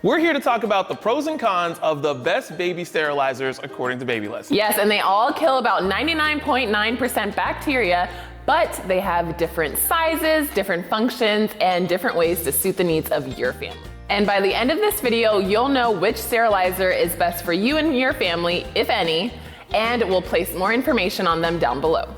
We're here to talk about the pros and cons of the best baby sterilizers according to Babylist. Yes, and they all kill about 99.9% bacteria, but they have different sizes, different functions, and different ways to suit the needs of your family. And by the end of this video, you'll know which sterilizer is best for you and your family, if any, and we'll place more information on them down below.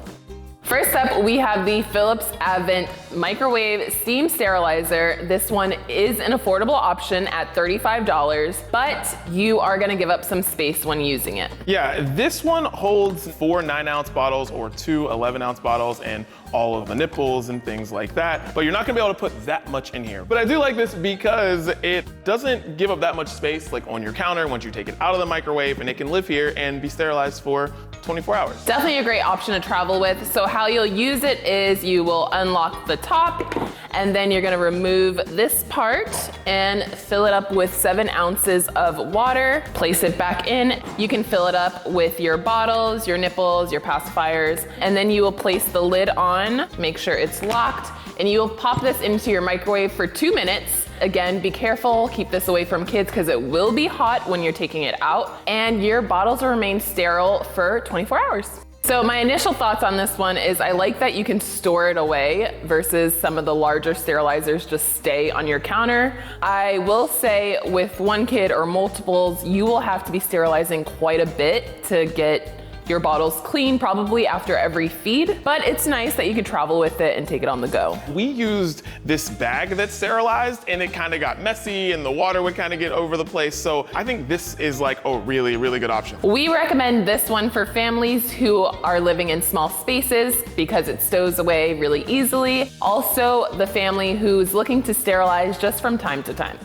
First up, we have the Philips Avent microwave steam sterilizer. This one is an affordable option at $35, but you are gonna give up some space when using it. Yeah, this one holds 4 9-ounce bottles or 2 11-ounce bottles and all of the nipples and things like that, but you're not gonna be able to put that much in here. But I do like this because it doesn't give up that much space like on your counter once you take it out of the microwave, and it can live here and be sterilized for 24 hours. Definitely a great option to travel with. So how you'll use it is you will unlock the top, and then you're gonna remove this part and fill it up with 7 ounces of water. Place it back in. You can fill it up with your bottles, your nipples, your pacifiers, and then you will place the lid on, make sure it's locked, and you will pop this into your microwave for 2 minutes. Again, be careful, keep this away from kids because it will be hot when you're taking it out, and your bottles will remain sterile for 24 hours. So my initial thoughts on this one is I like that you can store it away versus some of the larger sterilizers just stay on your counter. I will say with 1 kid or multiples, you will have to be sterilizing quite a bit to get your bottles clean, probably after every feed, but it's nice that you can travel with it and take it on the go. We used this bag that's sterilized and it kind of got messy and the water would kind of get over the place. So I think this is like a really, really good option. We recommend this one for families who are living in small spaces because it stows away really easily. Also, the family who's looking to sterilize just from time to time.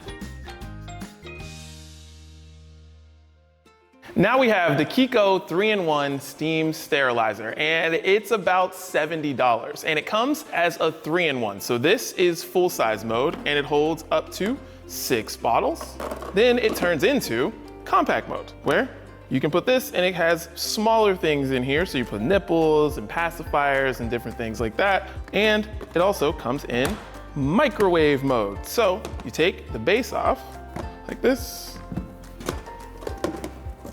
Now we have the Chicco 3-in-1 steam sterilizer, and it's about $70, and it comes as a 3-in-1. So this is full-size mode, and it holds up to 6 bottles. Then it turns into compact mode, where you can put this and it has smaller things in here. So you put nipples and pacifiers and different things like that. And it also comes in microwave mode. So you take the base off like this,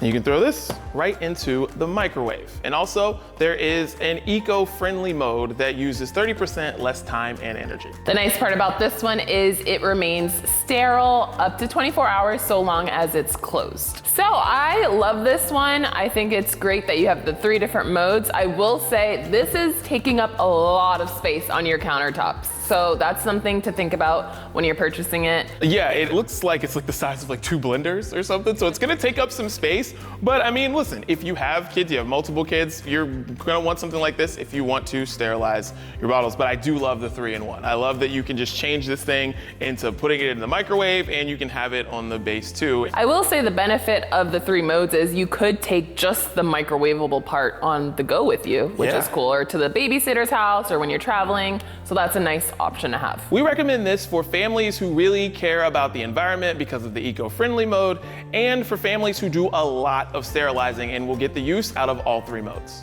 you can throw this right into the microwave. And also there is an eco-friendly mode that uses 30% less time and energy. The nice part about this one is it remains sterile up to 24 hours so long as it's closed. So I love this one. I think it's great that you have the 3 different modes. I will say this is taking up a lot of space on your countertops. So that's something to think about when you're purchasing it. Yeah, it looks like it's like the size of like 2 blenders or something. So it's gonna take up some space. But I mean, listen, if you have kids, you have multiple kids, you're gonna want something like this if you want to sterilize your bottles. But I do love the 3-in-1. I love that you can just change this thing into putting it in the microwave, and you can have it on the base too. I will say the benefit of the 3 modes is you could take just the microwavable part on the go with you, which is cool, or to the babysitter's house or when you're traveling. So that's a nice option to have. We recommend this for families who really care about the environment because of the eco-friendly mode, and for families who do a lot of sterilizing and will get the use out of all 3 modes.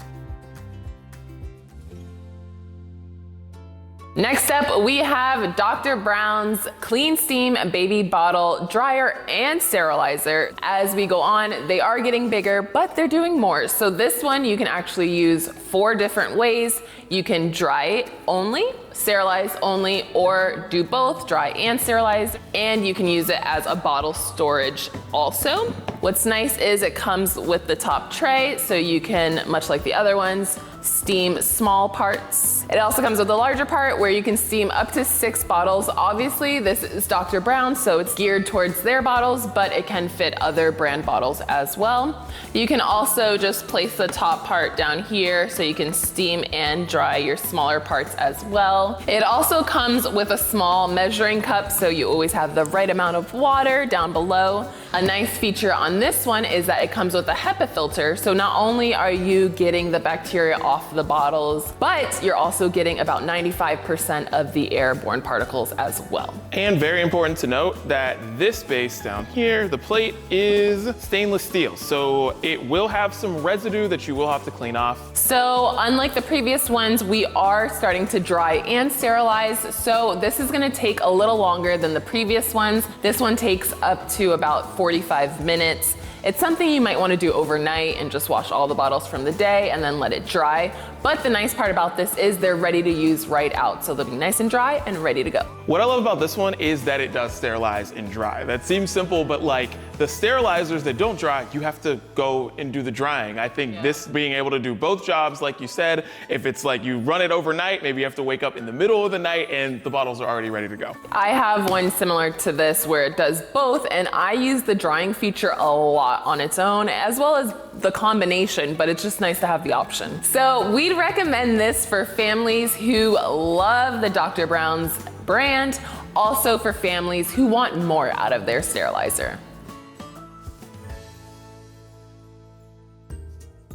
Next up, we have Dr. Brown's Clean Steam Baby Bottle Dryer and Sterilizer. As we go on, they are getting bigger, but they're doing more. So this one you can actually use 4 different ways. You can dry only, sterilize only, or do both, dry and sterilize, and you can use it as a bottle storage also. What's nice is it comes with the top tray, so you can, much like the other ones, steam small parts. It also comes with a larger part where you can steam up to 6 bottles. Obviously, this is Dr. Brown, so it's geared towards their bottles, but it can fit other brand bottles as well. You can also just place the top part down here so you can steam and dry your smaller parts as well. It also comes with a small measuring cup, so you always have the right amount of water down below. A nice feature on this one is that it comes with a HEPA filter, so not only are you getting the bacteria off the bottles, but you're also getting about 95% of the airborne particles as well. And very important to note that this base down here, the plate, is stainless steel, so it will have some residue that you will have to clean off. So unlike the previous ones, we are starting to dry and sterilize, so this is gonna take a little longer than the previous ones. This one takes up to about 45 minutes. It's something you might want to do overnight and just wash all the bottles from the day and then let it dry. But the nice part about this is they're ready to use right out. So they'll be nice and dry and ready to go. What I love about this one is that it does sterilize and dry. That seems simple, but like the sterilizers that don't dry, you have to go and do the drying. I think this being able to do both jobs, like you said, if it's like you run it overnight, maybe you have to wake up in the middle of the night and the bottles are already ready to go. I have one similar to this where it does both, and I use the drying feature a lot on its own, as well as the combination, but it's just nice to have the option. So we'd recommend this for families who love the Dr. Brown's brand, also for families who want more out of their sterilizer.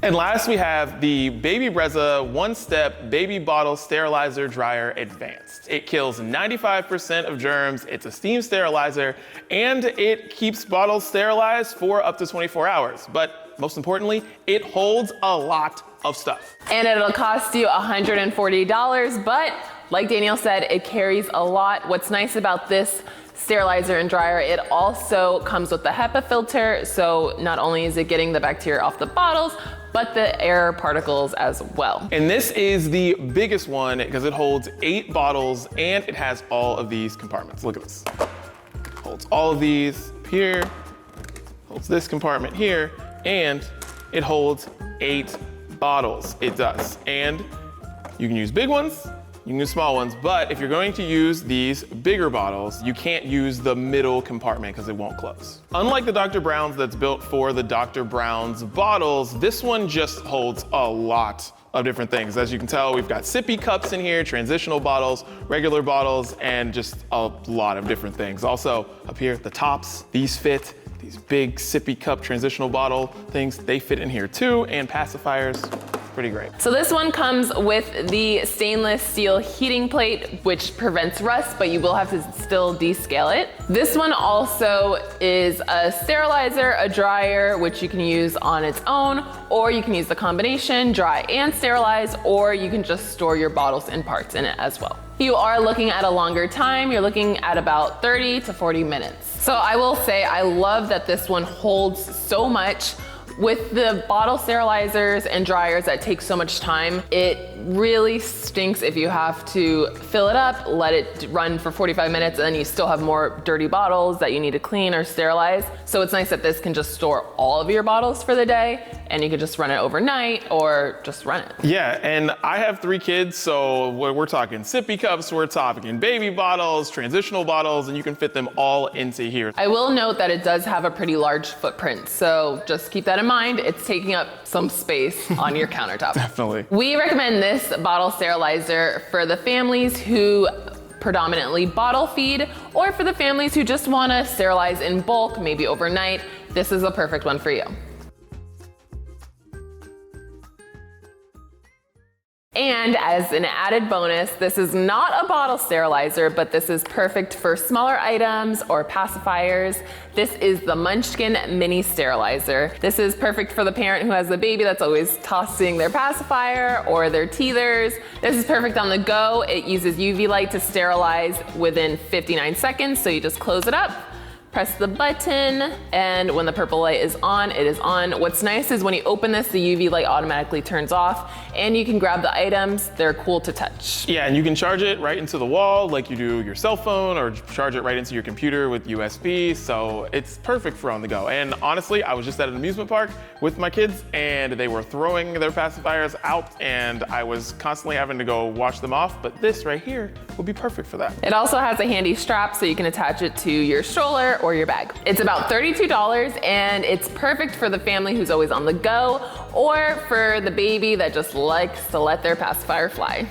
And last we have the Baby Brezza one-step baby bottle sterilizer dryer advanced. It kills 95% of germs, it's a steam sterilizer, and it keeps bottles sterilized for up to 24 hours. But most importantly, it holds a lot of stuff. And it'll cost you $140, but like Daniel said, it carries a lot. What's nice about this sterilizer and dryer, it also comes with the HEPA filter, so not only is it getting the bacteria off the bottles, but the air particles as well. And this is the biggest one because it holds 8 bottles and it has all of these compartments. Look at this. Holds all of these here, holds this compartment here, and it holds 8 bottles. It does. And you can use big ones, you can use small ones, but if you're going to use these bigger bottles, you can't use the middle compartment because it won't close. Unlike the Dr. Brown's that's built for the Dr. Brown's bottles, this one just holds a lot of different things. As you can tell, we've got sippy cups in here, transitional bottles, regular bottles, and just a lot of different things. Also, up here, the tops, these fit. These big sippy cup transitional bottle things, they fit in here too, and pacifiers. Pretty great. So this one comes with the stainless steel heating plate, which prevents rust, but you will have to still descale it. This one also is a sterilizer, a dryer, which you can use on its own, or you can use the combination, dry and sterilize, or you can just store your bottles and parts in it as well. You are looking at a longer time. You're looking at about 30 to 40 minutes. So I will say, I love that this one holds so much. With the bottle sterilizers and dryers that take so much time, it really stinks if you have to fill it up, let it run for 45 minutes, and then you still have more dirty bottles that you need to clean or sterilize. So it's nice that this can just store all of your bottles for the day, and you can just run it overnight or just run it. Yeah, and I have 3 kids, so we're talking sippy cups, we're talking baby bottles, transitional bottles, and you can fit them all into here. I will note that it does have a pretty large footprint, so just keep that in mind. It's taking up some space on your countertop. Definitely. We recommend this bottle sterilizer for the families who predominantly bottle feed, or for the families who just want to sterilize in bulk, maybe overnight. This is a perfect one for you. And as an added bonus, this is not a bottle sterilizer, but this is perfect for smaller items or pacifiers. This is the Munchkin Mini Sterilizer. This is perfect for the parent who has a baby that's always tossing their pacifier or their teethers. This is perfect on the go. It uses UV light to sterilize within 59 seconds, so you just close it up, press the button, and when the purple light is on, it is on. What's nice is when you open this, the UV light automatically turns off, and you can grab the items. They're cool to touch. Yeah, and you can charge it right into the wall like you do your cell phone, or charge it right into your computer with USB, so it's perfect for on the go. And honestly, I was just at an amusement park with my kids, and they were throwing their pacifiers out, and I was constantly having to go wash them off, but this right here would be perfect for that. It also has a handy strap so you can attach it to your stroller or your bag. It's about $32, and it's perfect for the family who's always on the go, or for the baby that just likes to let their pacifier fly.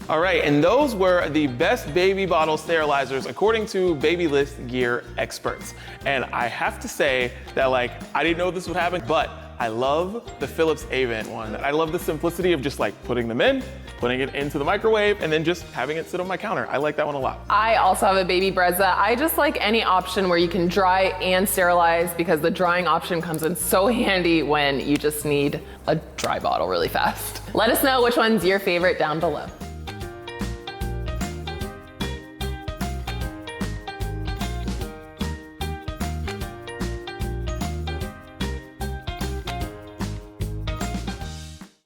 All right, and those were the best baby bottle sterilizers according to Babylist gear experts. And I have to say that like, I didn't know this would happen, but I love the Philips Avent one. I love the simplicity of just like putting them in, putting it into the microwave, and then just having it sit on my counter. I like that one a lot. I also have a baby Brezza. I just like any option where you can dry and sterilize because the drying option comes in so handy when you just need a dry bottle really fast. Let us know which one's your favorite down below.